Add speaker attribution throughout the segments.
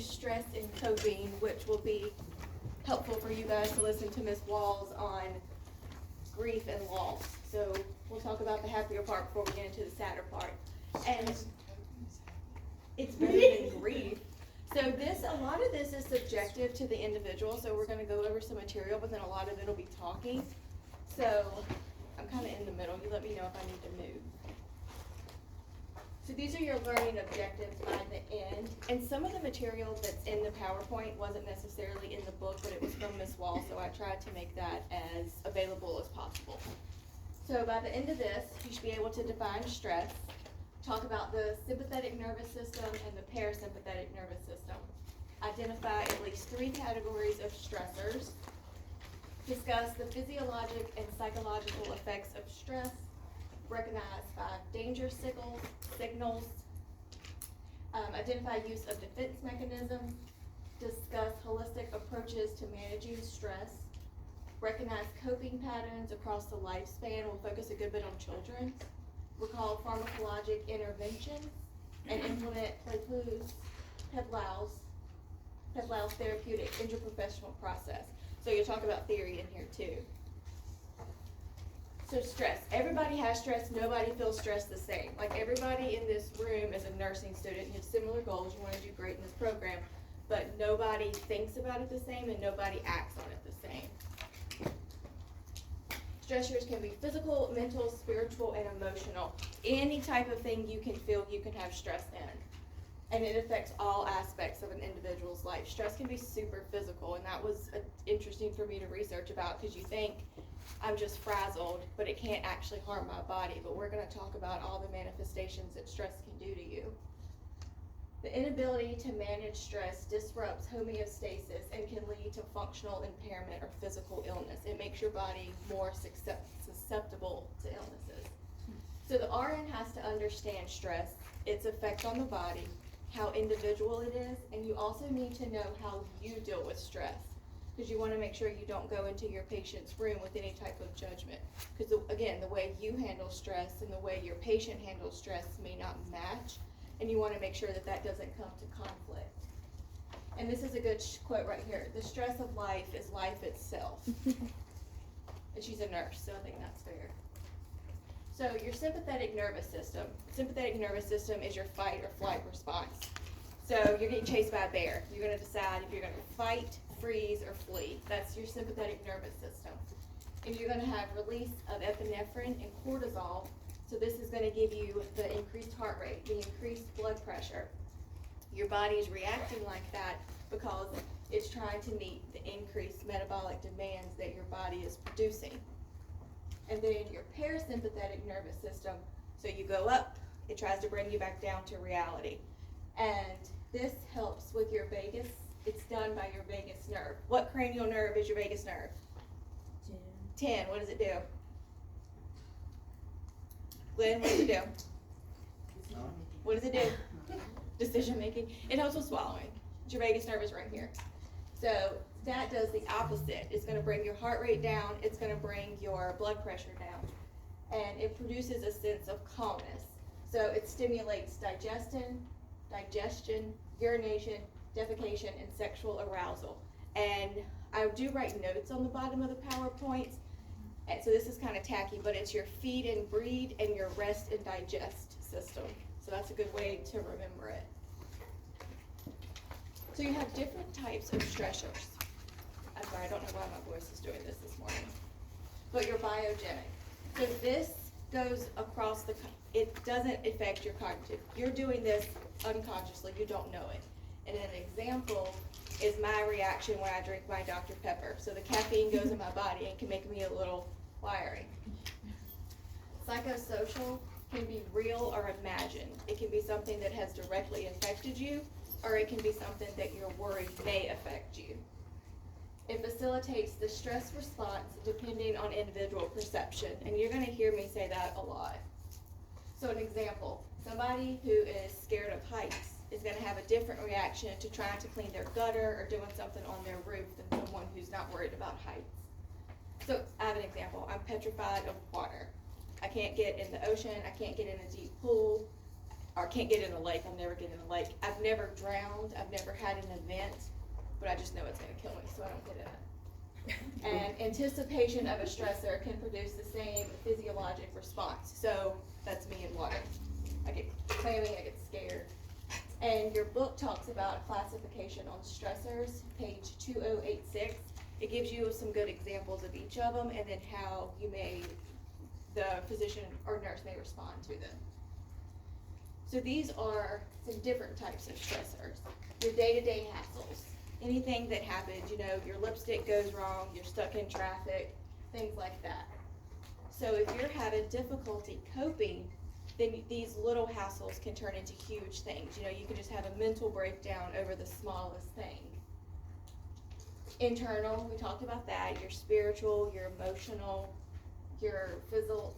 Speaker 1: stress and coping, which will be helpful for you guys to listen to Ms. Walls on grief and loss. So we'll talk about the happier part before we get into the sadder part. And it's better than grief. So a lot of this is subjective to the individual, so we're gonna go over some material, but then a lot of it'll be talking. So I'm kinda in the middle, you let me know if I need to move. So these are your learning objectives by the end, and some of the material that's in the PowerPoint wasn't necessarily in the book, but it was from Ms. Wall, so I tried to make that as available as possible. So by the end of this, you should be able to define stress, talk about the sympathetic nervous system and the parasympathetic nervous system, identify at least 3 categories of stressors, discuss the physiologic and psychological effects of stress, recognize 5 danger signals, identify use of defense mechanisms, discuss holistic approaches to managing stress, recognize coping patterns across the lifespan. We'll focus a good bit on children. Recall pharmacologic interventions and implement Pavlov's therapeutic interprofessional process. So you'll talk about theory in here too. So stress. Everybody has stress. Nobody feels stress the same. Like everybody in this room is a nursing student. You have similar goals. You want to do great in this program. But nobody thinks about it the same and nobody acts on it the same. Stressors can be physical, mental, spiritual, and emotional. Any type of thing you can feel, you can have stress in. And it affects all aspects of an individual's life. Stress can be super physical, and that was interesting for me to research about, because you think I'm just frazzled, but it can't actually harm my body. But we're going to talk about all the manifestations that stress can do to you. The inability to manage stress disrupts homeostasis and can lead to functional impairment or physical illness. It makes your body more susceptible to illnesses. So the RN has to understand stress, its effect on the body, how individual it is, and you also need to know how you deal with stress, because you want to make sure you don't go into your patient's room with any type of judgment. Because again, the way you handle stress and the way your patient handles stress may not match, and you want to make sure that that doesn't come to conflict. And this is a good quote right here. The stress of life is life itself. And she's a nurse, so I think that's fair. So your sympathetic nervous system. Sympathetic nervous system is your fight or flight response. So you're getting chased by a bear. You're going to decide if you're going to fight, freeze, or flee. That's your sympathetic nervous system. And you're going to have release of epinephrine and cortisol. So this is going to give you the increased heart rate, the increased blood pressure. Your body is reacting like that because it's trying to meet the increased metabolic demands that your body is producing. And then your parasympathetic nervous system, so you go up, it tries to bring you back down to reality. And this helps with your vagus. It's done by your vagus nerve. What cranial nerve is your vagus nerve? 10. What does it do? Glenn, what does it do? What does it do? Decision making. It helps with swallowing. Your vagus nerve is right here. So that does the opposite. It's going to bring your heart rate down. It's going to bring your blood pressure down. And it produces a sense of calmness. So it stimulates digestion, urination, defecation, and sexual arousal. And I do write notes on the bottom of the PowerPoints. And so this is kind of tacky, but it's your feed and breathe and your rest and digest system. So that's a good way to remember it. So you have different types of stressors. I'm sorry, I don't know why my voice is doing this morning. But you're biogenic. So this goes across it doesn't affect your cognitive. You're doing this unconsciously, you don't know it. And an example is my reaction when I drink my Dr. Pepper. So the caffeine goes in my body and can make me a little wiry. Psychosocial can be real or imagined. It can be something that has directly affected you, or it can be something that you're worried may affect you. It facilitates the stress response depending on individual perception, and you're going to hear me say that a lot. So an example, somebody who is scared of heights is going to have a different reaction to trying to clean their gutter or doing something on their roof than someone who's not worried about heights. So I have an example. I'm petrified of water. I can't get in the ocean. I can't get in a deep pool. or can't get in the lake, I'll never get in the lake. I've never drowned, I've never had an event, but I just know it's gonna kill me, so I don't get in it. And anticipation of a stressor can produce the same physiologic response. So that's me in water. I get clammy, I get scared. And your book talks about classification on stressors, page 2086. It gives you some good examples of each of them and then how the physician or nurse may respond to them. So these are some different types of stressors. Your day-to-day hassles. Anything that happens, your lipstick goes wrong, you're stuck in traffic, things like that. So if you're having difficulty coping, then these little hassles can turn into huge things. You can just have a mental breakdown over the smallest thing. Internal, we talked about that, your spiritual, your emotional, your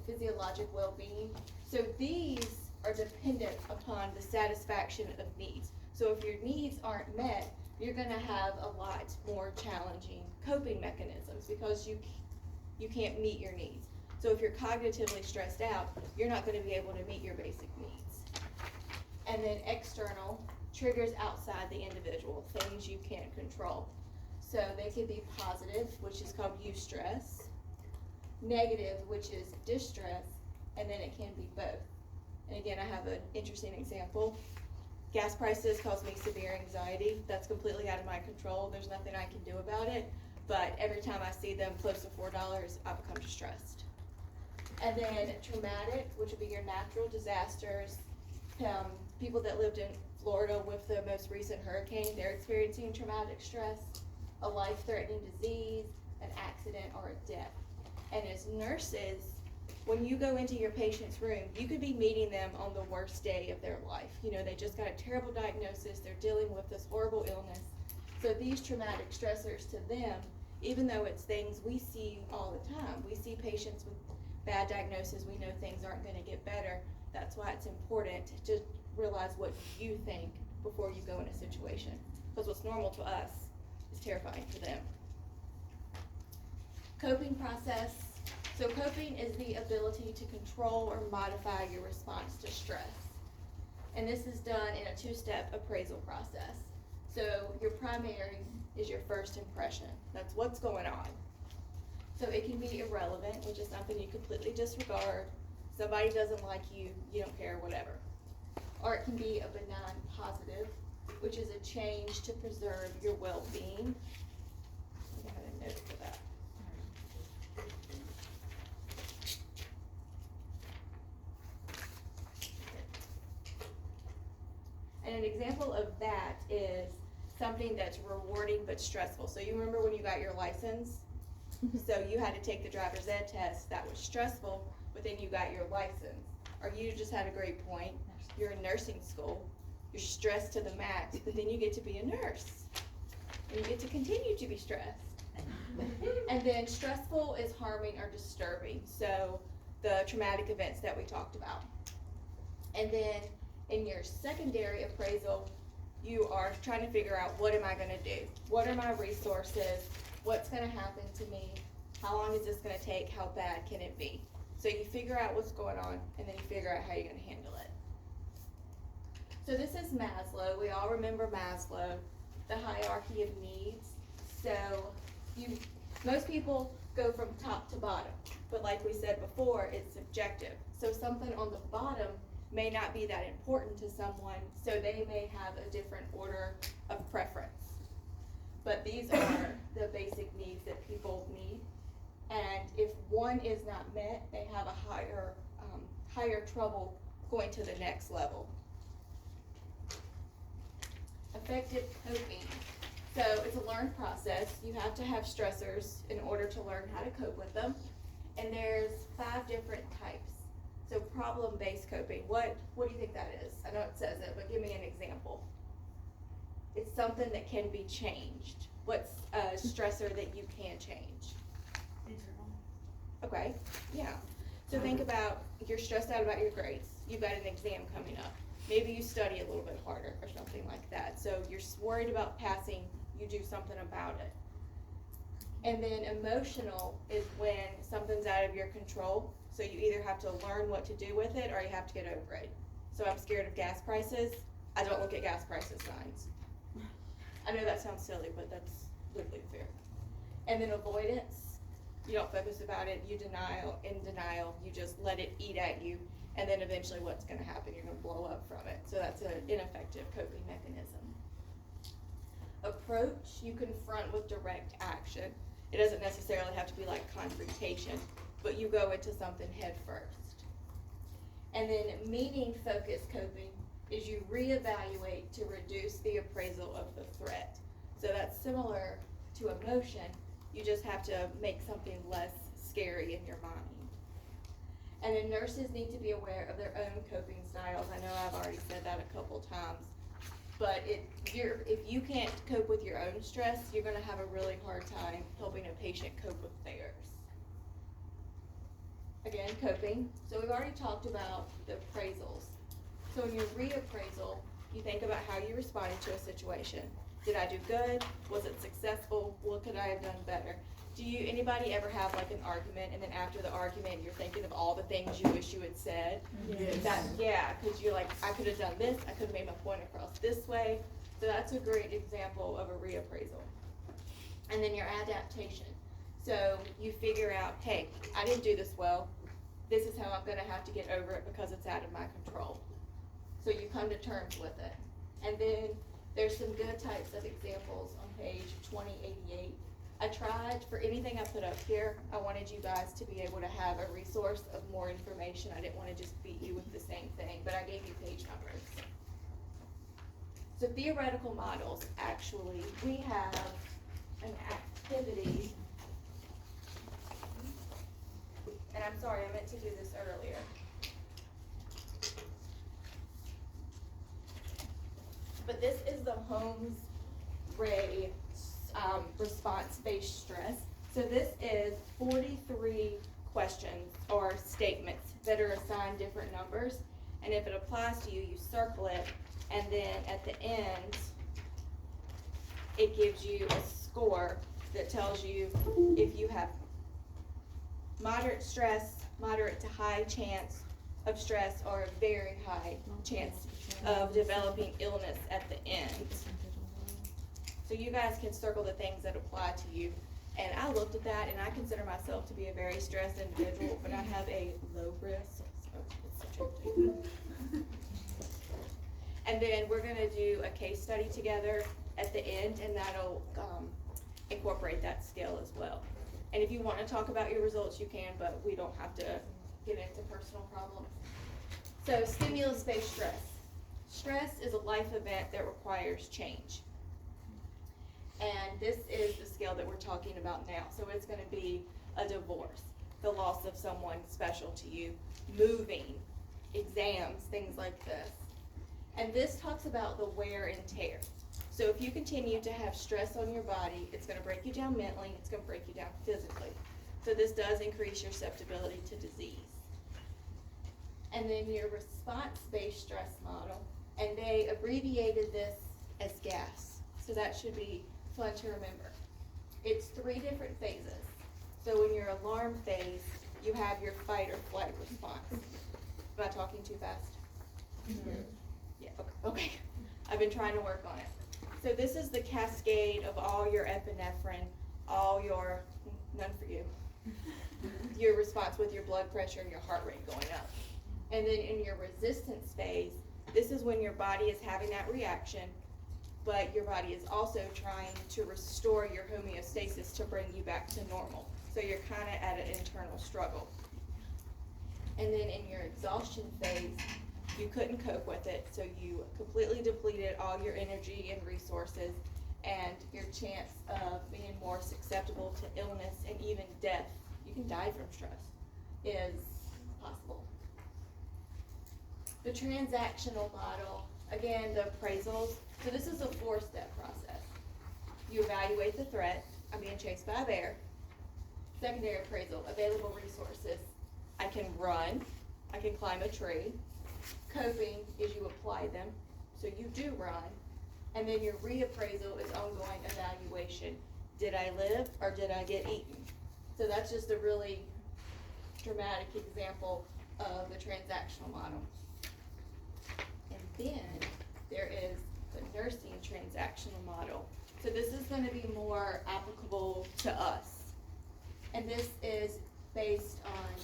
Speaker 1: physiologic well-being. So these are dependent upon the satisfaction of needs. So if your needs aren't met, you're gonna have a lot more challenging coping mechanisms because you can't meet your needs. So if you're cognitively stressed out, you're not gonna be able to meet your basic needs. And then external, triggers outside the individual, things you can't control. So they could be positive, which is called eustress, negative, which is distress, and then it can be both. And again, I have an interesting example. Gas prices cause me severe anxiety. That's completely out of my control. There's nothing I can do about it. But every time I see them close to $4, I become distressed. And then traumatic, which would be your natural disasters. People that lived in Florida with the most recent hurricane, they're experiencing traumatic stress, a life-threatening disease, an accident, or a death. And as nurses, when you go into your patient's room, you could be meeting them on the worst day of their life. They just got a terrible diagnosis, they're dealing with this horrible illness. So these traumatic stressors to them, even though it's things we see all the time, we see patients with bad diagnosis, we know things aren't gonna get better. That's why it's important to realize what you think before you go in a situation. Because what's normal to us is terrifying to them. Coping process. So coping is the ability to control or modify your response to stress. And this is done in a two-step appraisal process. So your primary is your first impression. That's what's going on. So it can be irrelevant, which is something you completely disregard. Somebody doesn't like you, you don't care, whatever. Or it can be a benign positive, which is a change to preserve your well-being. I had a note for that. And an example of that is something that's rewarding but stressful. So you remember when you got your license? So you had to take the driver's ed test. That was stressful, but then you got your license. Or you just had a great point. You're in nursing school. You're stressed to the max, but then you get to be a nurse. And you get to continue to be stressed. And then stressful is harming or disturbing. So the traumatic events that we talked about. And then in your secondary appraisal, you are trying to figure out, what am I gonna do? What are my resources? What's gonna happen to me? How long is this gonna take? How bad can it be? So you figure out what's going on, and then you figure out how you're gonna handle it. So this is Maslow. We all remember Maslow, the hierarchy of needs. So most people go from top to bottom, but like we said before, it's subjective. So something on the bottom may not be that important to someone, so they may have a different order of preference. But these are the basic needs that people need. And if one is not met, they have a higher trouble going to the next level. Effective coping. So it's a learned process. You have to have stressors in order to learn how to cope with them. And there's 5 different types. So problem-based coping, what do you think that is? I know it says it, but give me an example. It's something that can be changed. What's a stressor that you can change?
Speaker 2: Internal.
Speaker 1: Okay, yeah. So think about, you're stressed out about your grades. You've got an exam coming up. Maybe you study a little bit harder or something like that. So you're worried about passing, you do something about it. And then emotional is when something's out of your control. So you either have to learn what to do with it or you have to get over it. So I'm scared of gas prices, I don't look at gas prices signs. I know that sounds silly, but that's literally fair. And then avoidance, you don't focus about it, you in denial, you just let it eat at you, and then eventually what's gonna happen, you're gonna blow up from it. So that's an ineffective coping mechanism. Approach, you confront with direct action. It doesn't necessarily have to be like confrontation, but you go into something head first. And then meaning-focused coping is you reevaluate to reduce the appraisal of the threat. So that's similar to emotion, you just have to make something less scary in your mind. And then nurses need to be aware of their own coping styles. I know I've already said that a couple times, but if you can't cope with your own stress, you're gonna have a really hard time helping a patient cope with theirs. Again, coping. So we've already talked about the appraisals. So in your reappraisal, you think about how you responded to a situation. Did I do good? Was it successful? What could I have done better? Anybody ever have like an argument, and then after the argument, you're thinking of all the things you wish you had said?
Speaker 2: Yes.
Speaker 1: Cause you're like, I could have done this, I could have made my point across this way. So that's a great example of a reappraisal. And then your adaptation. So you figure out, hey, I didn't do this well. This is how I'm gonna have to get over it because it's out of my control. So you come to terms with it. And then there's some good types of examples on page 2088. I tried, for anything I put up here, I wanted you guys to be able to have a resource of more information. I didn't want to just beat you with the same thing, but I gave you page numbers. So theoretical models, actually, we have an activity, and I'm sorry, I meant to do this earlier. But this is the Holmes-Ray response-based stress. So this is 43 questions or statements that are assigned different numbers. And if it applies to you, you circle it. And then at the end, it gives you a score that tells you if you have moderate stress, moderate to high chance of stress, or a very high chance of developing illness at the end. So you guys can circle the things that apply to you. And I looked at that, and I consider myself to be a very stressed individual, but I have a low risk, so it's such a thing. And then we're gonna do a case study together at the end, and that'll incorporate that skill as well. And if you wanna talk about your results, you can, but we don't have to get into personal problems. So stimulus-based stress. Stress is a life event that requires change. And this is the scale that we're talking about now. So it's gonna be a divorce, the loss of someone special to you, moving, exams, things like this. And this talks about the wear and tear. So if you continue to have stress on your body, it's gonna break you down mentally, it's gonna break you down physically. So this does increase your susceptibility to disease. And then your response-based stress model, and they abbreviated this as GAS. So that should be fun to remember. It's 3 different phases. So in your alarm phase, you have your fight or flight response. Am I talking too fast? Yeah, okay. I've been trying to work on it. So this is the cascade of all your epinephrine, all your, none for you, your response with your blood pressure and your heart rate going up. And then in your resistance phase, this is when your body is having that reaction, but your body is also trying to restore your homeostasis to bring you back to normal. So you're kind of at an internal struggle. And then in your exhaustion phase, you couldn't cope with it, so you completely depleted all your energy and resources, and your chance of being more susceptible to illness and even death, you can die from stress, is possible. The transactional model, again, the appraisals. So this is a 4-step process. You evaluate the threat. I'm being chased by a bear. Secondary appraisal, available resources. I can run. I can climb a tree. Coping is you apply them. So you do run. And then your reappraisal is ongoing evaluation. Did I live or did I get eaten? So that's just a really dramatic example of the transactional model. then there is the nursing transactional model. So this is gonna be more applicable to us. And this is based on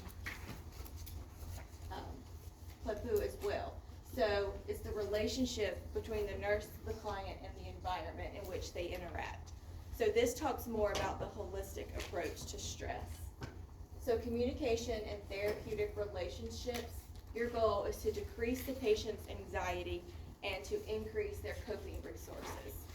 Speaker 1: PLEPU as well. So it's the relationship between the nurse, the client, and the environment in which they interact. So this talks more about the holistic approach to stress. So communication and therapeutic relationships, your goal is to decrease the patient's anxiety and to increase their coping resources.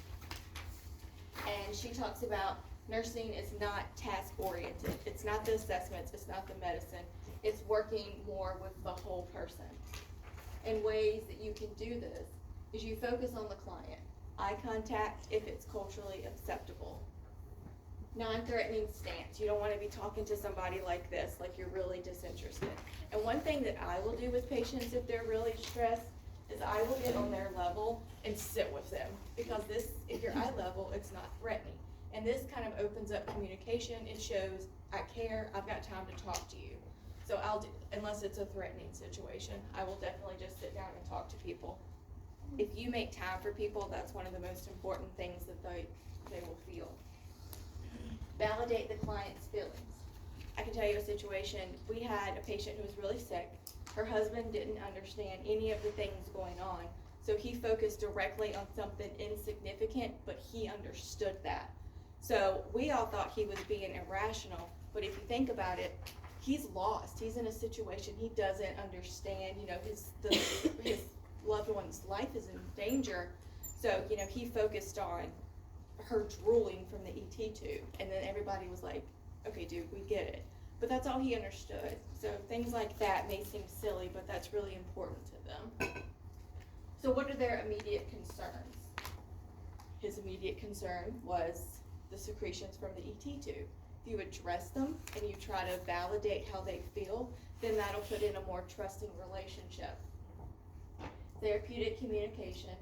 Speaker 1: And she talks about nursing is not task-oriented. It's not the assessments, it's not the medicine. It's working more with the whole person. And ways that you can do this is you focus on the client. Eye contact if it's culturally acceptable. Non-threatening stance. You don't want to be talking to somebody like this, like you're really disinterested. And one thing that I will do with patients if they're really stressed is I will get on their level and sit with them. Because this, if you're eye level, it's not threatening. And this kind of opens up communication. It shows, I care, I've got time to talk to you. So I'll do, unless it's a threatening situation, I will definitely just sit down and talk to people. If you make time for people, that's one of the most important things that they will feel. Validate the client's feelings. I can tell you a situation, we had a patient who was really sick. Her husband didn't understand any of the things going on, so he focused directly on something insignificant, but he understood that. So we all thought he was being irrational, but if you think about it, he's lost. He's in a situation he doesn't understand. You know, his loved one's life is in danger. So, you know, he focused on her drooling from the ET tube, and then everybody was like, okay, dude, we get it. But that's all he understood. So things like that may seem silly, but that's really important to them. So what are their immediate concerns? His immediate concern was the secretions from the ET tube. If you address them and you try to validate how they feel, then that'll put in a more trusting relationship. Therapeutic communication.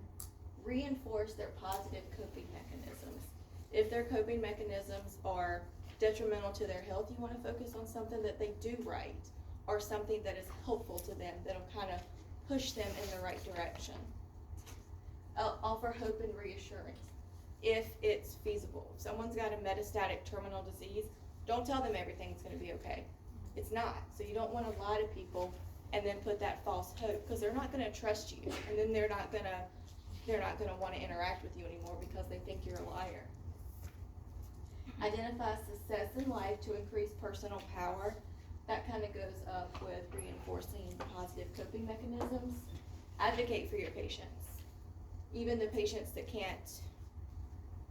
Speaker 1: Reinforce their positive coping mechanisms. If their coping mechanisms are detrimental to their health, you want to focus on something that they do right, or something that is helpful to them, that'll kind of push them in the right direction. Offer hope and reassurance. If it's feasible. If someone's got a metastatic terminal disease, don't tell them everything's going to be okay. It's not. So you don't want to lie to people and then put that false hope, because they're not going to trust you, and then they're not going to want to interact with you anymore because they think you're a liar. Identify success in life to increase personal power. That kind of goes up with reinforcing positive coping mechanisms. Advocate for your patients, even the patients that can't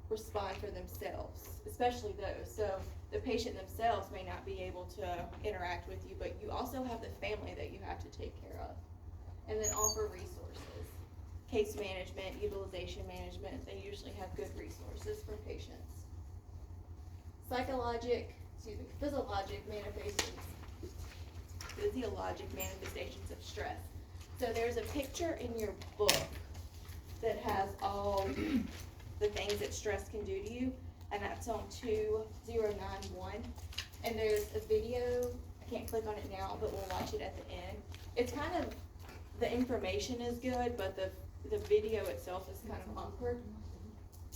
Speaker 1: respond for themselves, especially those. So the patient themselves may not be able to interact with you, but you also have the family that you have to take care of. And then offer resources. Case management, utilization management, they usually have good resources for patients. Physiologic manifestations of stress. So there's a picture in your book that has all the things that stress can do to you, and that's on 2091. And there's a video, I can't click on it now, but we'll watch it at the end. It's kind of, the information is good, but the video itself is kind of awkward.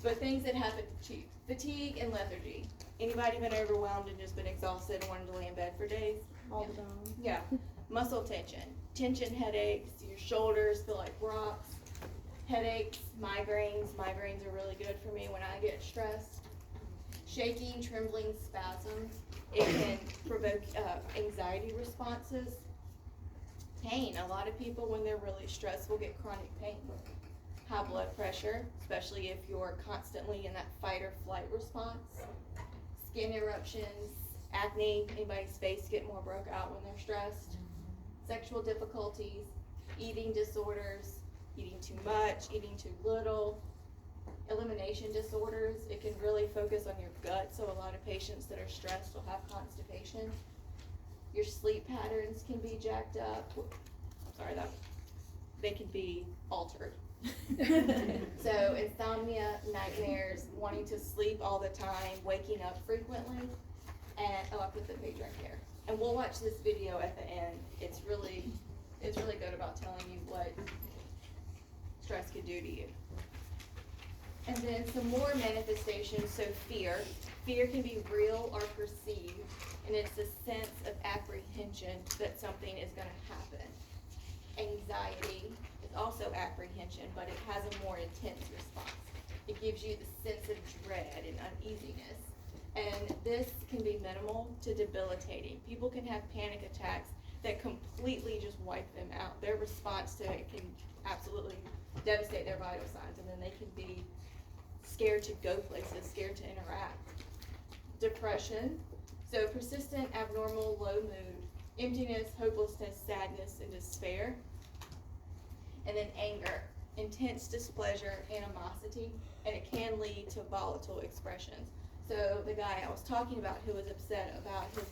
Speaker 1: But things that happen to you, fatigue and lethargy. Anybody been overwhelmed and just been exhausted and wanted to lay in bed for days?
Speaker 2: All the time.
Speaker 1: Yeah. Muscle tension headaches, your shoulders feel like rocks, headaches, migraines. Migraines are really good for me when I get stressed. Shaking, trembling, spasms. It can provoke anxiety responses. Pain. A lot of people, when they're really stressed, will get chronic pain. High blood pressure, especially if you're constantly in that fight or flight response. Skin eruptions, acne, anybody's face get more broke out when they're stressed. Sexual difficulties, eating disorders, eating too much, eating too little. Elimination disorders, it can really focus on your gut, so a lot of patients that are stressed will have constipation. Your sleep patterns can be jacked up. They can be altered. So insomnia, nightmares, wanting to sleep all the time, waking up frequently, and I put the page right here. And we'll watch this video at the end. It's really good about telling you stress could do to you. And then some more manifestations, so fear. Fear can be real or perceived, and it's a sense of apprehension that something is going to happen. Anxiety is also apprehension, but it has a more intense response. It gives you the sense of dread and uneasiness. And this can be minimal to debilitating. People can have panic attacks that completely just wipe them out. Their response to it can absolutely devastate their vital signs, and then they can be scared to go places, scared to interact. Depression, so persistent, abnormal, low mood, emptiness, hopelessness, sadness, and despair. And then anger, intense displeasure, animosity, and it can lead to volatile expressions. So the guy I was talking about who was upset about his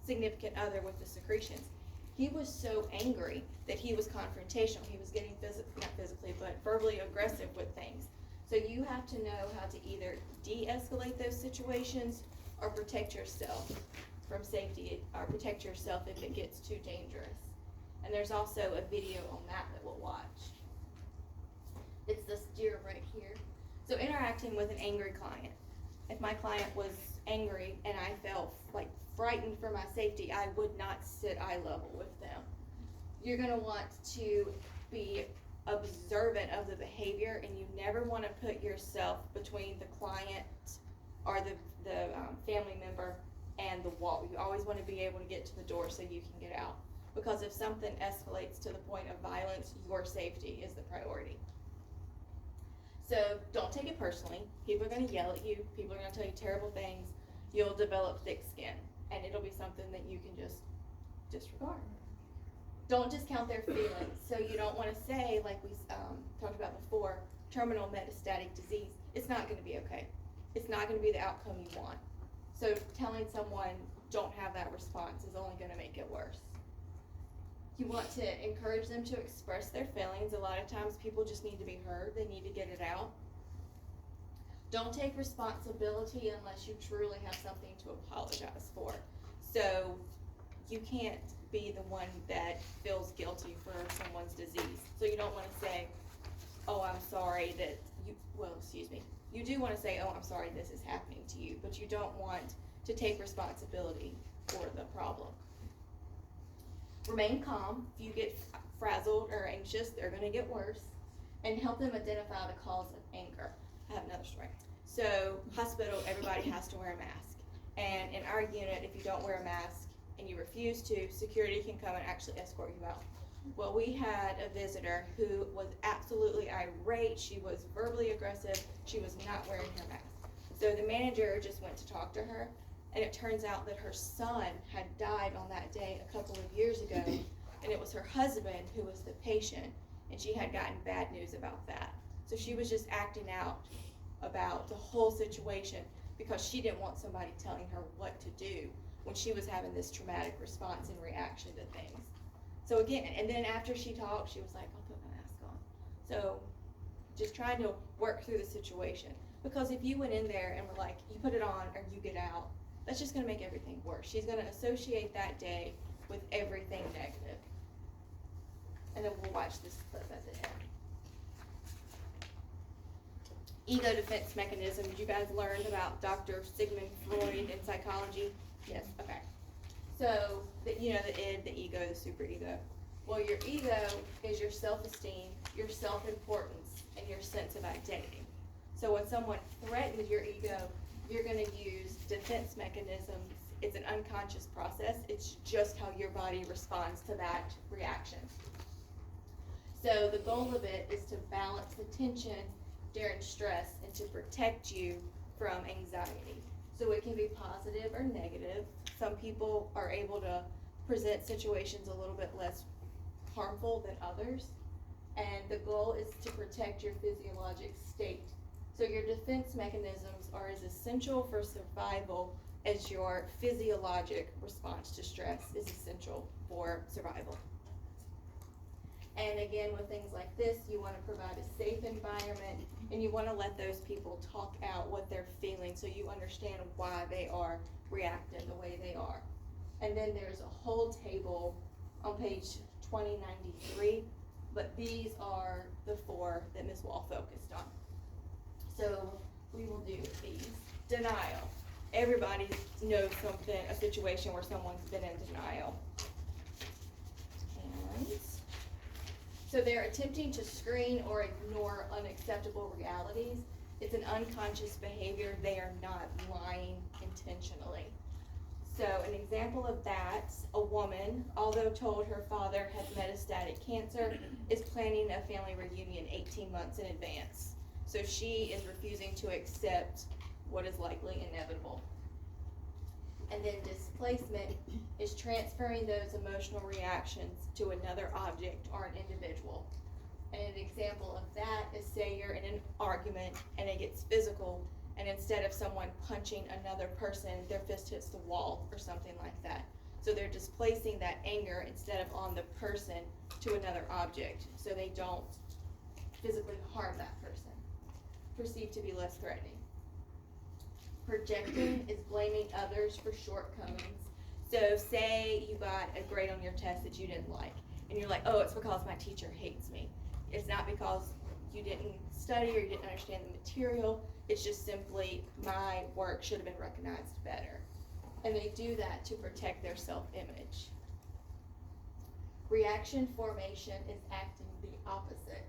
Speaker 1: significant other with the secretions, he was so angry that he was confrontational. He was getting not physically, but verbally aggressive with things. So you have to know how to either de-escalate those situations or protect yourself from safety, or protect yourself if it gets too dangerous. And there's also a video on that we'll watch. It's this deer right here. So interacting with an angry client. If my client was angry and I felt like frightened for my safety, I would not sit eye level with them. You're gonna want to be observant of the behavior, and you never want to put yourself between the client or the family member and the wall. You always want to be able to get to the door so you can get out, because if something escalates to the point of violence, your safety is the priority. So don't take it personally. People are going to yell at you. People are going to tell you terrible things. You'll develop thick skin, and it'll be something that you can just disregard. Don't discount their feelings. So you don't want to say, like we talked about before, terminal metastatic disease. It's not going to be okay. It's not going to be the outcome you want. So telling someone don't have that response is only going to make it worse. You want to encourage them to express their feelings. A lot of times people just need to be heard. They need to get it out. Don't take responsibility unless you truly have something to apologize for. So you can't be the one that feels guilty for someone's disease. So you don't want to say, oh, I'm sorry that you do want to say, oh, I'm sorry this is happening to you, but you don't want to take responsibility for the problem. Remain calm. If you get frazzled or anxious, they're going to get worse. And help them identify the cause of anger. I have another story. So, hospital, everybody has to wear a mask. And in our unit, if you don't wear a mask and you refuse to, security can come and actually escort you out. Well, we had a visitor who was absolutely irate. She was verbally aggressive. She was not wearing her mask. So the manager just went to talk to her, and it turns out that her son had died on that day a couple of years ago, and it was her husband who was the patient, and she had gotten bad news about that. So she was just acting out about the whole situation because she didn't want somebody telling her what to do when she was having this traumatic response and reaction to things. So again, and then after she talked, she was like, I'll put my mask on. So just trying to work through the situation. Because if you went in there and were like, you put it on or you get out, that's just going to make everything worse. She's going to associate that day with everything negative. And then we'll watch this clip at the end. Ego defense mechanism. Did you guys learn about Dr. Sigmund Freud in psychology? Yes, okay. So, the id, the ego, the superego. Well, your ego is your self-esteem, your self-importance, and your sense of identity. So when someone threatens your ego, you're going to use defense mechanisms. It's an unconscious process. It's just how your body responds to that reaction. So the goal of it is to balance the tension during stress and to protect you from anxiety. So it can be positive or negative. Some people are able to present situations a little bit less harmful than others. And the goal is to protect your physiologic state. So your defense mechanisms are as essential for survival as your physiologic response to stress is essential for survival. And again, with things like this, you want to provide a safe environment, and you want to let those people talk out what they're feeling so you understand why they are reacting the way they are. And then there's a whole table on page 2093 but these are the 4 that Ms. Wall focused on. So we will do these. Denial. Everybody knows something, a situation where someone's been in denial. And so they're attempting to screen or ignore unacceptable realities. It's an unconscious behavior. They are not lying intentionally. So an example of that, a woman, although told her father has metastatic cancer, is planning a family reunion 18 months in advance. So she is refusing to accept what is likely inevitable. And then displacement is transferring those emotional reactions to another object or an individual. And an example of that is, say you're in an argument and it gets physical, and instead of someone punching another person, their fist hits the wall or something like that. So they're displacing that anger instead of on the person to another object, so they don't physically harm that person. Perceived to be less threatening. Projecting is blaming others for shortcomings. So say you got a grade on your test that you didn't like, and you're like, oh, it's because my teacher hates me. It's not because you didn't study or you didn't understand the material. It's just simply my work should have been recognized better. And they do that to protect their self-image. Reaction formation is acting the opposite.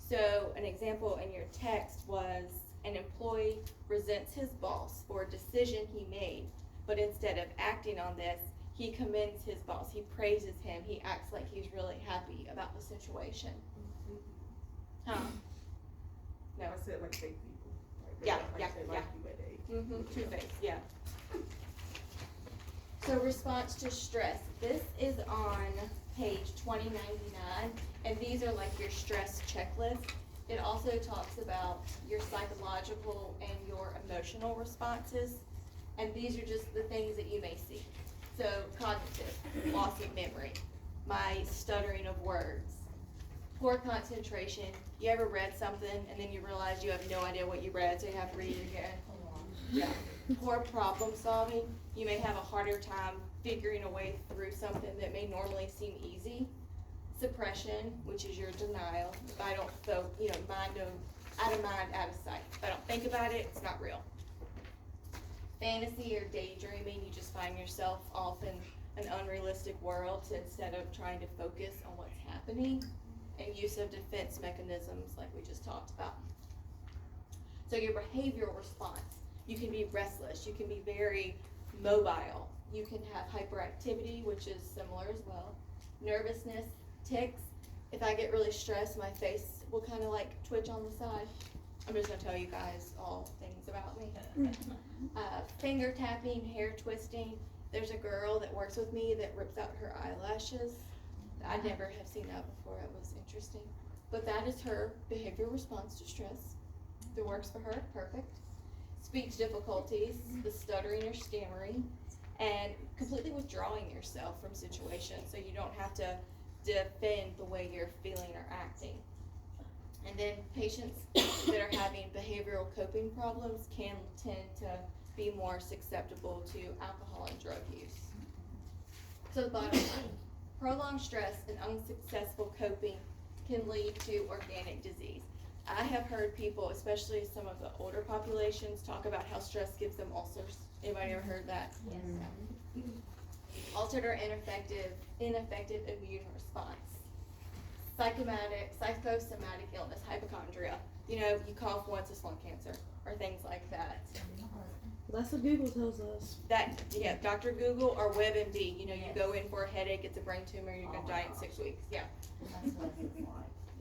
Speaker 1: So an example in your text was, an employee resents his boss for a decision he made, but instead of acting on this, he commends his boss, he praises him, he acts like he's really happy about the situation. Huh? No.
Speaker 2: I said like fake people. Like
Speaker 1: Yeah,
Speaker 2: like
Speaker 1: yeah,
Speaker 2: they like you, but they.
Speaker 1: Two-faced, yeah. So response to stress. This is on page 2099, and these are like your stress checklist. It also talks about your psychological and your emotional responses, and these are just the things that you may see. So cognitive, loss of memory, my stuttering of words, poor concentration. You ever read something and then you realize you have no idea what you read, so you have to read it again? Yeah. Poor problem solving. You may have a harder time figuring a way through something that may normally seem easy. Suppression, which is your denial. If I don't out of mind, out of sight. If I don't think about it, it's not real. Fantasy or daydreaming, you just find yourself off in an unrealistic world instead of trying to focus on what's happening. And use of defense mechanisms like we just talked about. So your behavioral response, you can be restless, you can be very mobile, you can have hyperactivity, which is similar as well. Nervousness, tics. If I get really stressed, my face will kind of like twitch on the side. I'm just gonna tell you guys all things about me. Finger tapping, hair twisting. There's a girl that works with me that rips out her eyelashes. I never have seen that before. It was interesting. But that is her behavioral response to stress. If it works for her, perfect. Speech difficulties, the stuttering or stammering, and completely withdrawing yourself from situations so you don't have to defend the way you're feeling or acting. And then patients that are having behavioral coping problems can tend to be more susceptible to alcohol and drug use. So the bottom line. Prolonged stress and unsuccessful coping can lead to organic disease. I have heard people, especially some of the older populations, talk about how stress gives them ulcers. Anybody ever heard that?
Speaker 3: Yes.
Speaker 1: Altered or ineffective immune response. Psychosomatic illness, hypochondria. You know, you cough once, it's lung cancer, or things like that.
Speaker 4: That's what Google tells us.
Speaker 1: That, yeah, Dr. Google or WebMD, you know, you go in for a headache, it's a brain tumor, you're gonna die in 6 weeks, yeah.
Speaker 3: That's what it's like.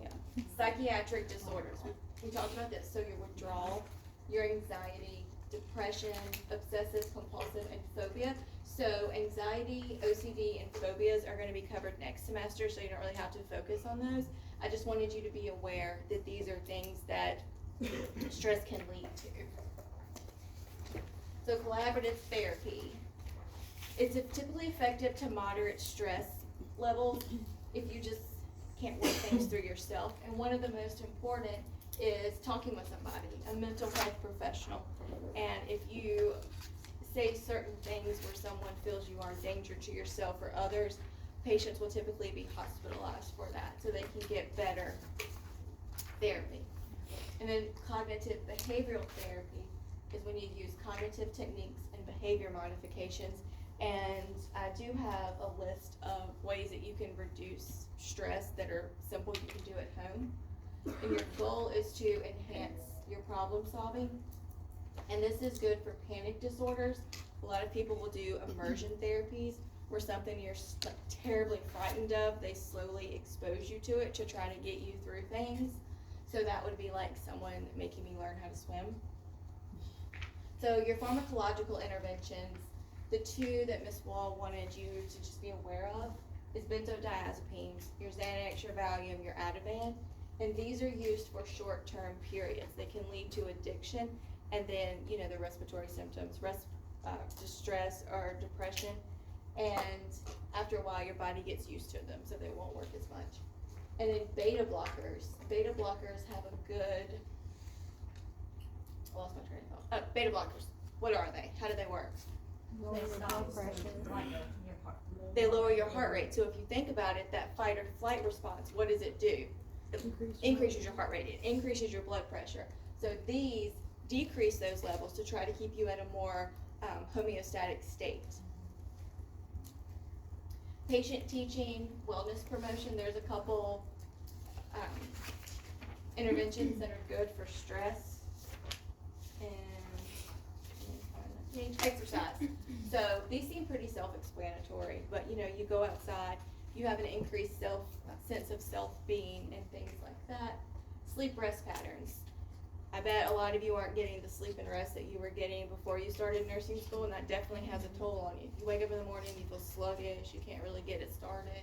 Speaker 1: Yeah. Psychiatric disorders, we talked about this, so your withdrawal, your anxiety, depression, obsessive compulsive, and phobia. So anxiety, OCD, and phobias are gonna be covered next semester, so you don't really have to focus on those. I just wanted you to be aware that these are things that stress can lead to. So collaborative therapy. It's typically effective to moderate stress levels if you just can't work things through yourself. And one of the most important is talking with somebody, a mental health professional. And if you say certain things where someone feels you are a danger to yourself or others, patients will typically be hospitalized for that, so they can get better therapy. And then cognitive behavioral therapy is when you use cognitive techniques and behavior modifications. And I do have a list of ways that you can reduce stress that are simple you can do at home. And your goal is to enhance your problem solving. And this is good for panic disorders. A lot of people will do immersion therapies where something you're like terribly frightened of, they slowly expose you to it to try to get you through things. So that would be like someone making me learn how to swim. So your pharmacological interventions, the two that Ms. Wall wanted you to just be aware of is benzodiazepines, your Xanax, your Valium, your Ativan. And these are used for short-term periods. They can lead to addiction and then, the respiratory symptoms, distress or depression. And after a while, your body gets used to them, so they won't work as much. And then beta blockers. Beta blockers have a good, I lost my train of thought. Beta blockers. What are they? How do they work?
Speaker 3: They stop like your heart.
Speaker 1: They lower your heart rate. So if you think about it, that fight or flight response, what does it do? It increases your heart rate. It increases your blood pressure. So these decrease those levels to try to keep you at a more homeostatic state. Patient teaching, wellness promotion, there's a couple interventions that are good for stress. And exercise. So these seem pretty self-explanatory, but you go outside, you have an increased sense of self-being and things like that. Sleep rest patterns. I bet a lot of you aren't getting the sleep and rest that you were getting before you started nursing school, and that definitely has a toll on you. You wake up in the morning, you feel sluggish, you can't really get it started.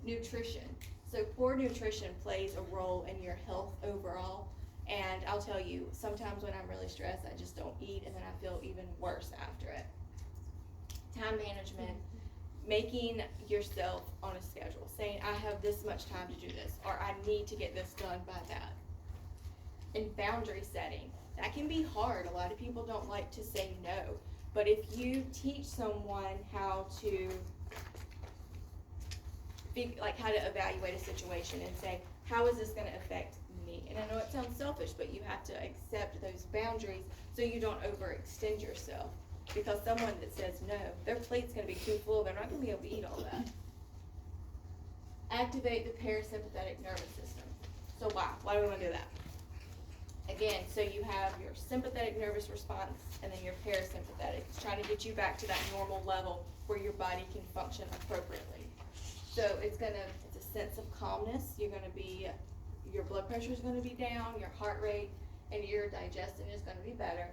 Speaker 1: Nutrition. So poor nutrition plays a role in your health overall, and I'll tell you, sometimes when I'm really stressed, I just don't eat, and then I feel even worse after it. Time management. Making yourself on a schedule, saying I have this much time to do this, or I need to get this done by that. And boundary setting, that can be hard. A lot of people don't like to say no, but if you teach someone how to how to evaluate a situation and say, how is this going to affect me? And I know it sounds selfish, but you have to accept those boundaries so you don't overextend yourself. Because someone that says no, their plate's going to be too full, they're not going to be able to eat all that. Activate the parasympathetic nervous system. So why do we want to do that? Again, so you have your sympathetic nervous response and then your parasympathetic. It's trying to get you back to that normal level where your body can function appropriately. So it's a sense of calmness. Your blood pressure is going to be down, your heart rate, and your digestion is going to be better.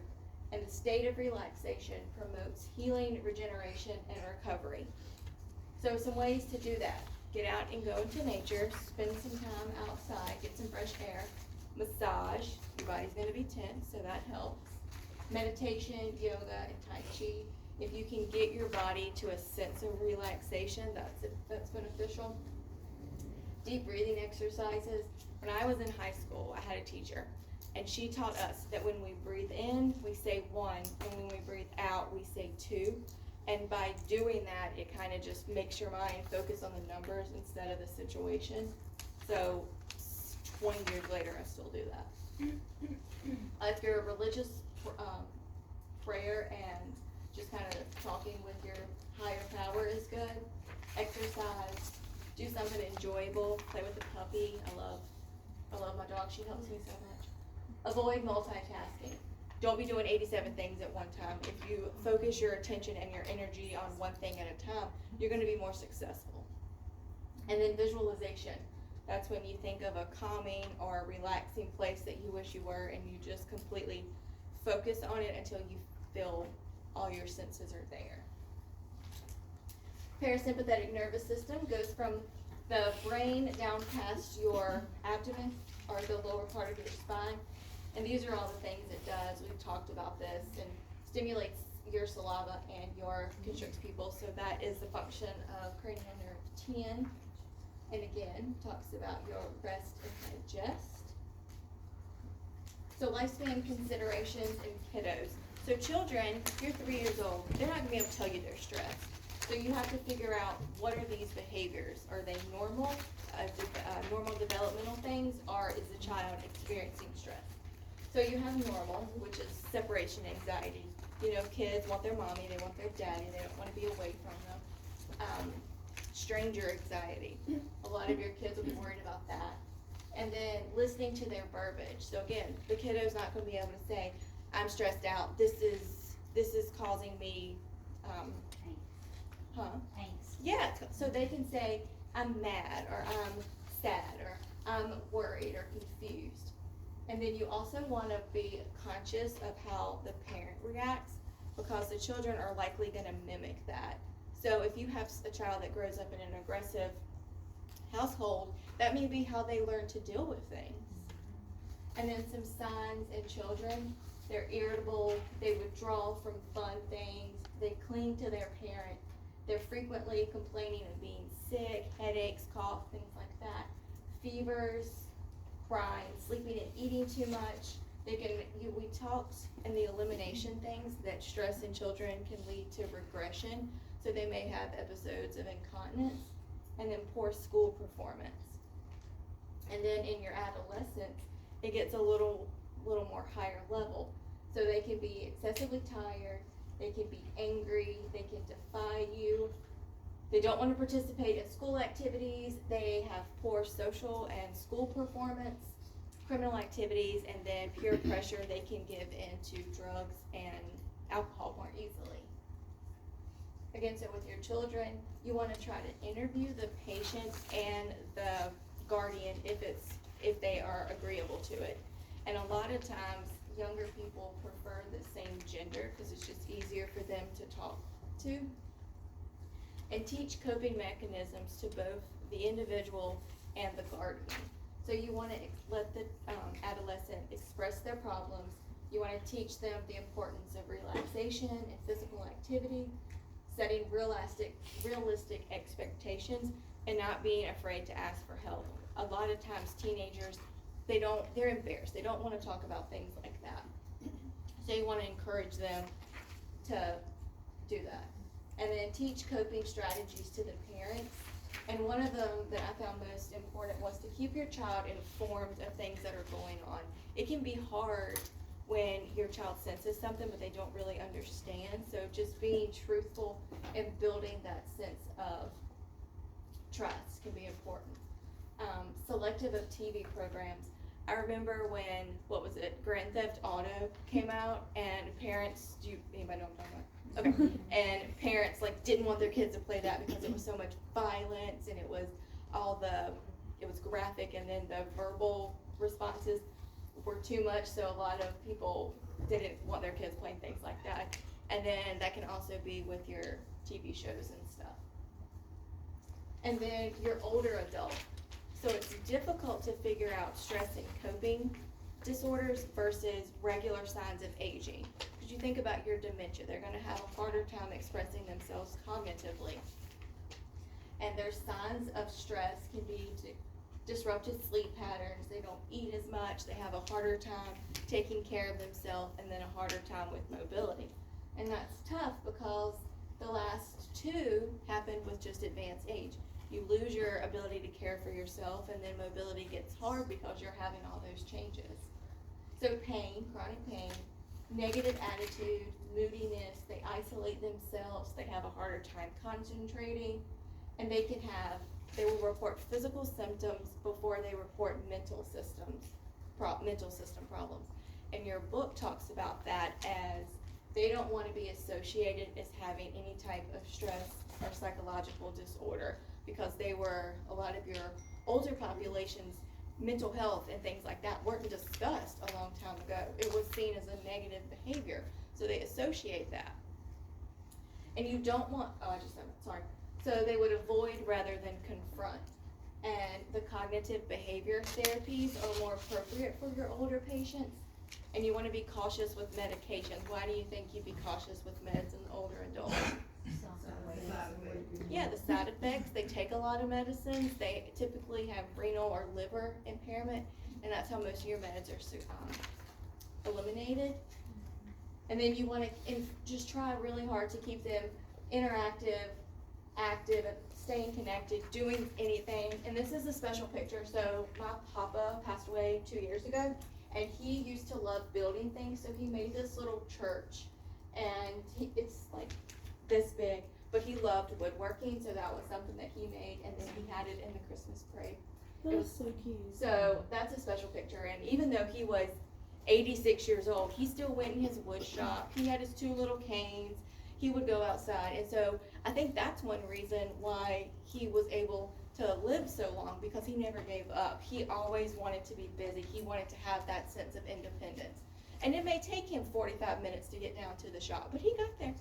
Speaker 1: And the state of relaxation promotes healing, regeneration, and recovery. So some ways to do that. Get out and go into nature, spend some time outside, get some fresh air. Massage, your body's going to be tense, so that helps. Meditation, yoga, and Tai Chi. If you can get your body to a sense of relaxation, that's beneficial. Deep breathing exercises. When I was in high school, I had a teacher, and she taught us that when we breathe in, we say 1, and when we breathe out, we say 2. And by doing that, it kind of just makes your mind focus on the numbers instead of the situation. So 20 years later, I still do that. If you're a religious prayer and just kind of talking with your higher power is good. Exercise, do something enjoyable, play with the puppy. I love my dog, she helps me so much. Avoid multitasking. Don't be doing 87 things at one time. If you focus your attention and your energy on one thing at a time, you're going to be more successful. And then visualization. That's when you think of a calming or a relaxing place that you wish you were, and you just completely focus on it until you feel all your senses are there. Parasympathetic nervous system goes from the brain down past your abdomen or the lower part of your spine. And these are all the things it does. We've talked about this, and stimulates your saliva and your constricts pupils. So that is the function of cranial nerve 10. And again, talks about your rest and digest. So lifespan considerations in kiddos. So children, if you're 3 years old, they're not going to be able to tell you they're stressed. So you have to figure out, what are these behaviors? Are they normal, normal developmental things, or is the child experiencing stress? So you have normal, which is separation anxiety. You know, kids want their mommy, they want their daddy, they don't wanna be away from them. Stranger anxiety, a lot of your kids will be worried about that. And then listening to their verbiage. So again, the kiddo's not gonna be able to say, I'm stressed out, this is causing me,
Speaker 3: Thanks.
Speaker 1: yeah, so they can say, I'm mad, or I'm sad, or I'm worried or confused. And then you also wanna be conscious of how the parent reacts, because the children are likely gonna mimic that. So if you have a child that grows up in an aggressive household, that may be how they learn to deal with things. And then some signs in children, they're irritable, they withdraw from fun things, they cling to their parent, they're frequently complaining of being sick, headaches, cough, things like that, fevers, crying, sleeping and eating too much. We talked in the elimination things that stress in children can lead to regression, so they may have episodes of incontinence, and then poor school performance. And then in your adolescence, it gets a little more higher level. So they can be excessively tired, they can be angry, they can defy you, they don't want to participate in school activities, they have poor social and school performance, criminal activities, and then peer pressure, they can give into drugs and alcohol more easily. Again, so with your children, you want to try to interview the patient and the guardian if they are agreeable to it. And a lot of times, younger people prefer the same gender because it's just easier for them to talk to. And teach coping mechanisms to both the individual and the guardian. So you want to let the adolescent express their problems. You want to teach them the importance of relaxation and physical activity, setting realistic expectations, and not being afraid to ask for help. A lot of times teenagers, they're embarrassed. They don't want to talk about things like that. So you want to encourage them to do that. And then teach coping strategies to the parents. And one of them that I found most important was to keep your child informed of things that are going on. It can be hard when your child senses something but they don't really understand. So just being truthful and building that sense of trust can be important. Selective of TV programs. I remember when, Grand Theft Auto came out, and parents, anybody know what I'm talking about? Okay, and parents didn't want their kids to play that because it was so much violence, and it was graphic, and then the verbal responses were too much, so a lot of people didn't want their kids playing things like that. And then that can also be with your TV shows and stuff. And then your older adult. So it's difficult to figure out stress and coping disorders versus regular signs of aging. Because you think about your dementia, they're gonna have a harder time expressing themselves cognitively. And their signs of stress can be disrupted sleep patterns, they don't eat as much, they have a harder time taking care of themselves, and then a harder time with mobility. And that's tough because the last two happened with just advanced age. You lose your ability to care for yourself, and then mobility gets hard because you're having all those changes. So pain, chronic pain, negative attitude, moodiness, they isolate themselves, they have a harder time concentrating, and they will report physical symptoms before they report mental system problems. And your book talks about that as they don't want to be associated as having any type of stress or psychological disorder, because a lot of your older populations, mental health and things like that weren't discussed a long time ago. It was seen as a negative behavior, so they associate that. And you don't want, so they would avoid rather than confront. And the cognitive behavior therapies are more appropriate for your older patients. And you want to be cautious with medications. Why do you think you'd be cautious with meds in older adults? Yeah, the side effects, they take a lot of medicines, they typically have renal or liver impairment, and that's how most of your meds are eliminated. And then you want to just try really hard to keep them interactive, active, and staying connected, doing anything. And this is a special picture. So my papa passed away 2 years ago, and he used to love building things. So he made this little church, and it's like this big. But he loved woodworking, so that was something that he made, and then he had it in the Christmas parade.
Speaker 4: That is so cute.
Speaker 1: So that's a special picture, and even though he was 86 years old, he still went in his wood shop. He had his 2 little canes. He would go outside, and so I think that's one reason why he was able to live so long, because he never gave up. He always wanted to be busy. He wanted to have that sense of independence. And it may take him 45 minutes to get down to the shop, but he got there.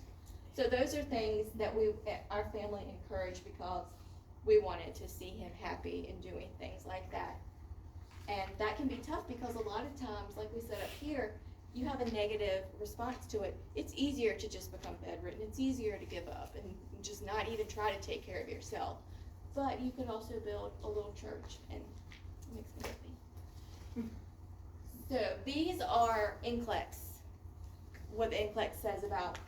Speaker 1: So those are things that our family encouraged, because we wanted to see him happy and doing things like that. And that can be tough, because a lot of times, like we said up here, you have a negative response to it. It's easier to just become bedridden. It's easier to give up and just not even try to take care of yourself. But you could also build a little church, and it makes me happy. So these are NCLEX, what the NCLEX says about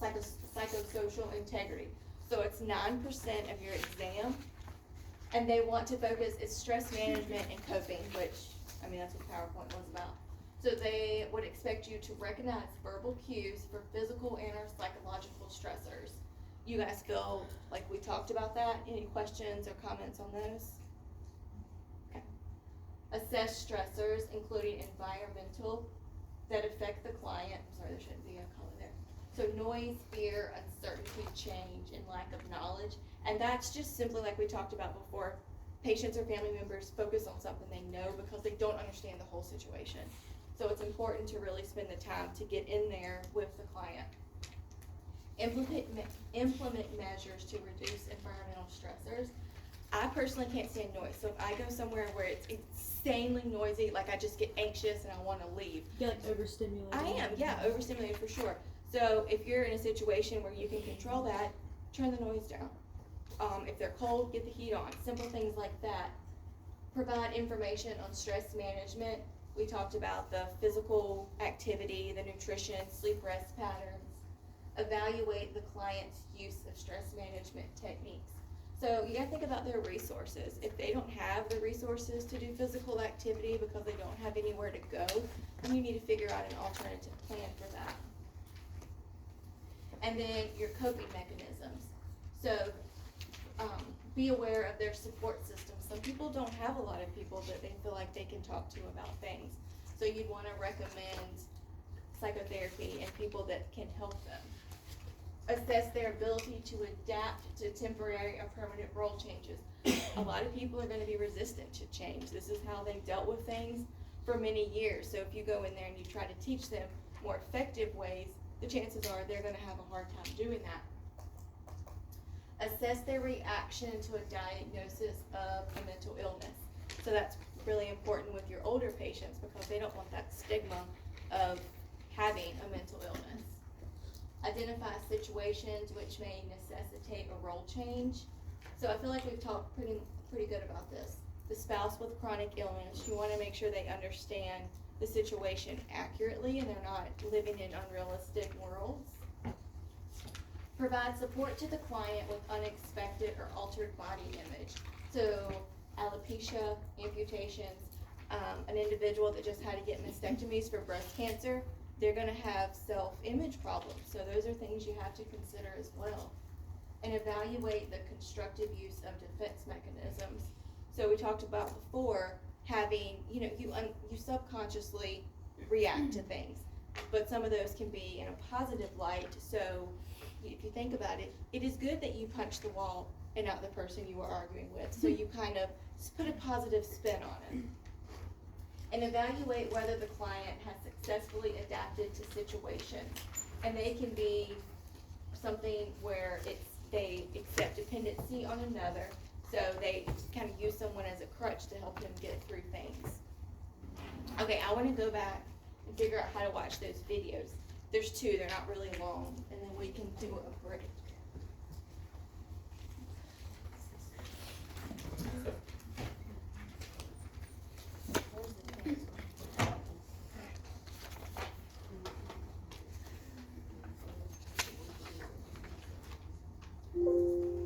Speaker 1: psychosocial integrity. So it's 9% of your exam, and they want to focus, it's stress management and coping, which, I mean, that's what PowerPoint was about. So they would expect you to recognize verbal cues for physical and or psychological stressors. You guys feel like we talked about that? Any questions or comments on those? Okay. Assess stressors, including environmental, that affect the client. I'm sorry, there shouldn't be a color there. So noise, fear, uncertainty, change, and lack of knowledge. And that's just simply like we talked about before. Patients or family members focus on something they know because they don't understand the whole situation. So it's important to really spend the time to get in there with the client. Implement measures to reduce environmental stressors. I personally can't stand noise. So if I go somewhere where it's insanely noisy, like I just get anxious and I want to leave.
Speaker 4: You get like overstimulated.
Speaker 1: I am, yeah, overstimulated for sure. So if you're in a situation where you can control that, turn the noise down. If they're cold, get the heat on. Simple things like that. Provide information on stress management. We talked about the physical activity, the nutrition, sleep rest patterns. Evaluate the client's use of stress management techniques. So you gotta think about their resources. If they don't have the resources to do physical activity because they don't have anywhere to go, then you need to figure out an alternative plan for that. And then your coping mechanisms. So be aware of their support system. Some people don't have a lot of people that they feel like they can talk to about things. So you'd wanna recommend psychotherapy and people that can help them. Assess their ability to adapt to temporary or permanent role changes. A lot of people are gonna be resistant to change. This is how they've dealt with things for many years. So if you go in there and you try to teach them more effective ways, the chances are they're gonna have a hard time doing that. Assess their reaction to a diagnosis of a mental illness. So that's really important with your older patients because they don't want that stigma of having a mental illness. Identify situations which may necessitate a role change. So I feel like we've talked pretty good about this. The spouse with chronic illness, you want to make sure they understand the situation accurately and they're not living in unrealistic worlds. Provide support to the client with unexpected or altered body image. So alopecia, amputations, an individual that just had to get mastectomies for breast cancer, they're gonna have self-image problems. So those are things you have to consider as well. And evaluate the constructive use of defense mechanisms. So we talked about before having, you subconsciously react to things, but some of those can be in a positive light. So if you think about it, it is good that you punch the wall and not the person you were arguing with. So you kind of put a positive spin on it. And evaluate whether the client has successfully adapted to situations. And they can be something where they accept dependency on another, so they kind of use someone as a crutch to help them get through things. Okay, I want to go back and figure out how to watch those videos. There's 2, they're not really long, and then we can do a break. Where's the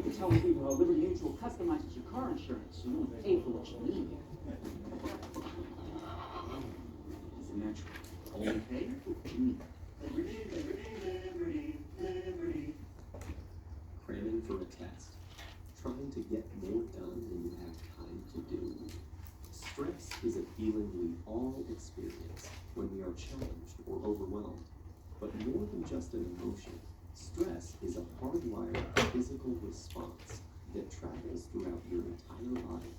Speaker 5: could tell people how Liberty Mutual customizes your car insurance. You only pay for what you need. It's natural. Only pay for what you need.
Speaker 6: Cramming for a test. Trying to get more done than you have time to do. Stress is a feeling we all experience when we are challenged or overwhelmed. But more than just an emotion, stress is a hardwired physical response that travels throughout your entire body.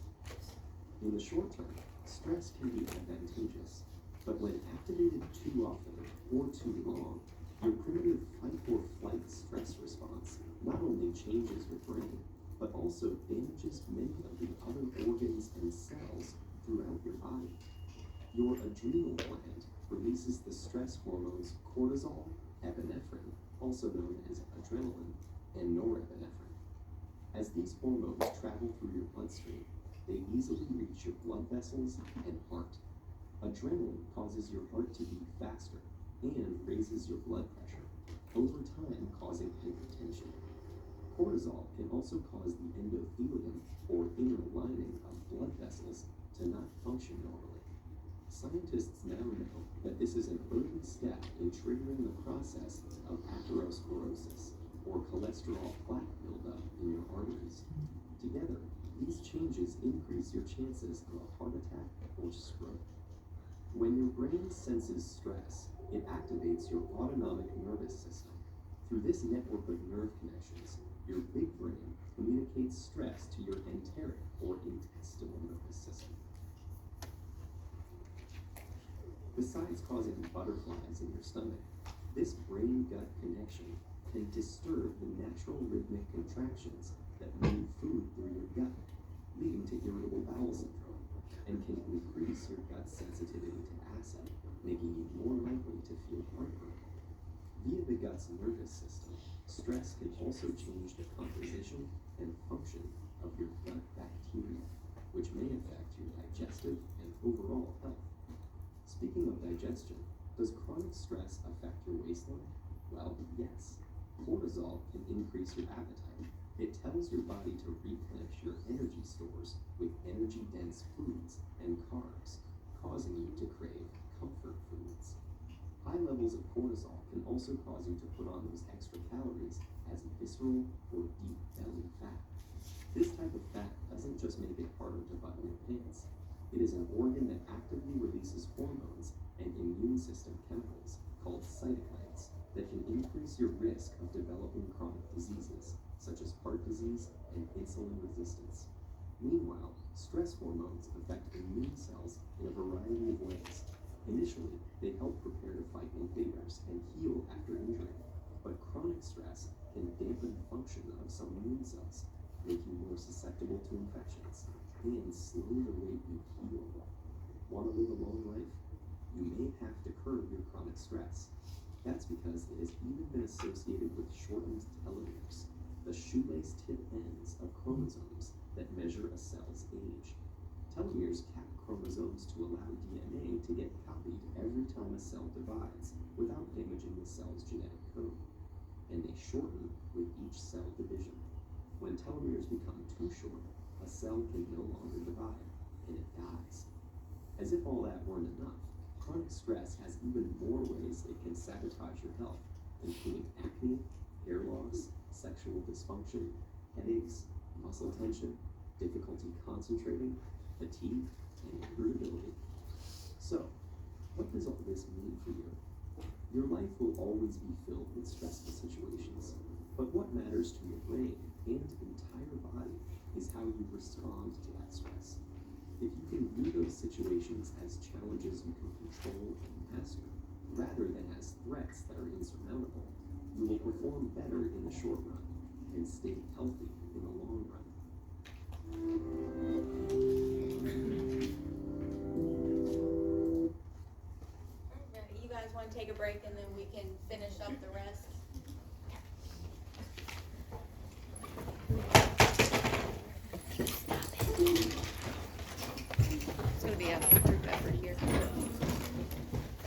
Speaker 6: In the short term, stress can be advantageous, but when activated too often or too long, your primitive fight or flight stress response not only changes your brain, but also damages many of the other organs and cells throughout your body. Your adrenal gland releases the stress hormones cortisol, epinephrine, also known as adrenaline, and norepinephrine. As these hormones travel through your bloodstream, they easily reach your blood vessels and heart. Adrenaline causes your heart to beat faster and raises your blood pressure, over time causing hypertension. Cortisol can also cause the endothelium, or inner lining of blood vessels, to not function normally. Scientists now know that this is an early step in triggering the process of atherosclerosis, or cholesterol plaque buildup in your arteries. Together, these changes increase your chances of a heart attack or stroke. When your brain senses stress, it activates your autonomic nervous system. Through this network of nerve connections, your big brain communicates stress to your enteric or intestinal nervous system. Besides causing butterflies in your stomach, this brain-gut connection can disturb the natural rhythmic contractions that move food through your gut, leading to irritable bowel syndrome, and can increase your gut's sensitivity to acid, making you more likely to feel heartburn. Via the gut's nervous system, stress can also change the composition and function of your gut bacteria, which may affect your digestive and overall health. Speaking of digestion, does chronic stress affect your waistline? Well, yes. Cortisol can increase your appetite. It tells your body to replenish your energy stores with energy-dense foods and carbs, causing you to crave comfort foods. High levels of cortisol can also cause you to put on those extra calories as visceral or deep belly fat. This type of fat doesn't just make it harder to button your pants. It is an organ that actively releases hormones and immune system chemicals called cytokines that can increase your risk of developing chronic diseases such as heart disease and insulin resistance. Meanwhile, stress hormones affect immune cells in a variety of ways. Initially, they help prepare to fight invaders and heal after injury, but chronic stress can dampen the function of some immune cells, make you more susceptible to infections, and slow the rate you heal. Want to live a long life? You may have to curb your chronic stress. That's because it has even been associated with shortened telomeres, the shoelace tip ends of chromosomes that measure a cell's age. Telomeres cap chromosomes to allow DNA to get copied every time a cell divides without damaging the cell's genetic code. And they shorten with each cell division. When telomeres become too short, a cell can no longer divide, and it dies. As if all that weren't enough, chronic stress has even more ways it can sabotage your health, including acne, hair loss, sexual dysfunction, headaches, muscle tension, difficulty concentrating, fatigue, and irritability. So, what does all this mean for you? Your life will always be filled with stressful situations, but what matters to your brain and entire body is how you respond to that stress. If you can view those situations as challenges you can control and master, rather than as threats that are insurmountable, you will perform better in the short run and stay healthy in the long run.
Speaker 3: You guys want to take a break and then we can finish up the rest?